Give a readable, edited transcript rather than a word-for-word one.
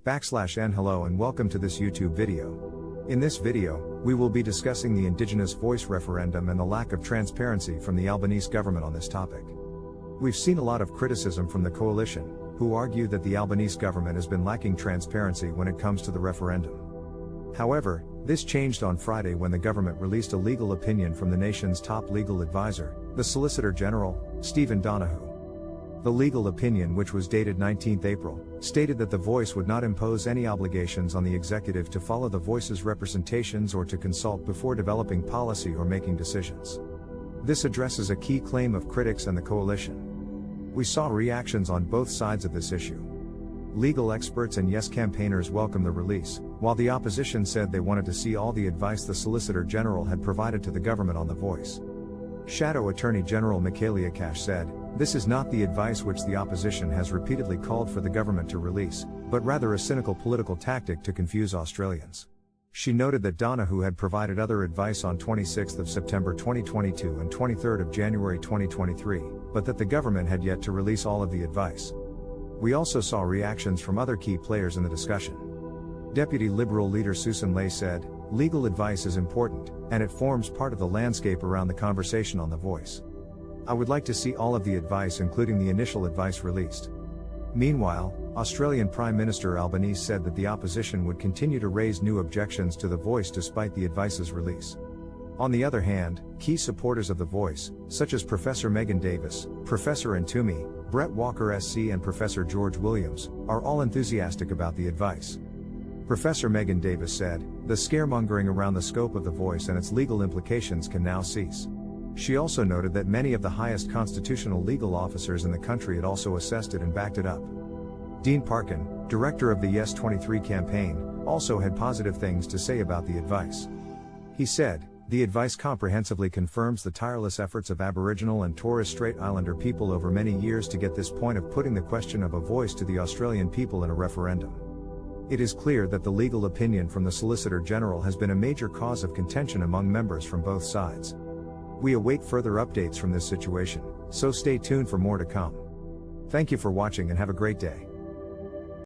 /n hello and welcome to this YouTube video. In this video, we will be discussing the Indigenous voice referendum and the lack of transparency from the Albanese government on this topic. We've seen a lot of criticism from the coalition, who argue that the Albanese government has been lacking transparency when it comes to the referendum. However, this changed on Friday when the government released a legal opinion from the nation's top legal advisor, the Solicitor General, Stephen Donoghue. The legal opinion, which was dated 19 April, stated that the Voice would not impose any obligations on the executive to follow the Voice's representations or to consult before developing policy or making decisions. This addresses a key claim of critics and the coalition. We saw reactions on both sides of this issue. Legal experts and Yes campaigners welcomed the release, while the opposition said they wanted to see all the advice the Solicitor General had provided to the government on the Voice. Shadow Attorney General Michaela Cash said, "This is not the advice which the opposition has repeatedly called for the government to release, but rather a cynical political tactic to confuse Australians." She noted that Donoghue had provided other advice on 26 September 2022 and 23 January 2023, but that the government had yet to release all of the advice. We also saw reactions from other key players in the discussion. Deputy Liberal leader Susan Ley said, "Legal advice is important, and it forms part of the landscape around the conversation on the Voice. I would like to see all of the advice, including the initial advice, released." Meanwhile, Australian Prime Minister Albanese said that the opposition would continue to raise new objections to the Voice despite the advice's release. On the other hand, key supporters of the Voice, such as Professor Megan Davis, Professor Ntumi, Brett Walker SC and Professor George Williams, are all enthusiastic about the advice. Professor Megan Davis said, "The scaremongering around the scope of the Voice and its legal implications can now cease." She also noted that many of the highest constitutional legal officers in the country had also assessed it and backed it up. Dean Parkin, director of the Yes 23 campaign, also had positive things to say about the advice. He said, "The advice comprehensively confirms the tireless efforts of Aboriginal and Torres Strait Islander people over many years to get this point of putting the question of a voice to the Australian people in a referendum. It is clear that the legal opinion from the Solicitor General has been a major cause of contention among members from both sides. We await further updates from this situation, so stay tuned for more to come. Thank you for watching and have a great day."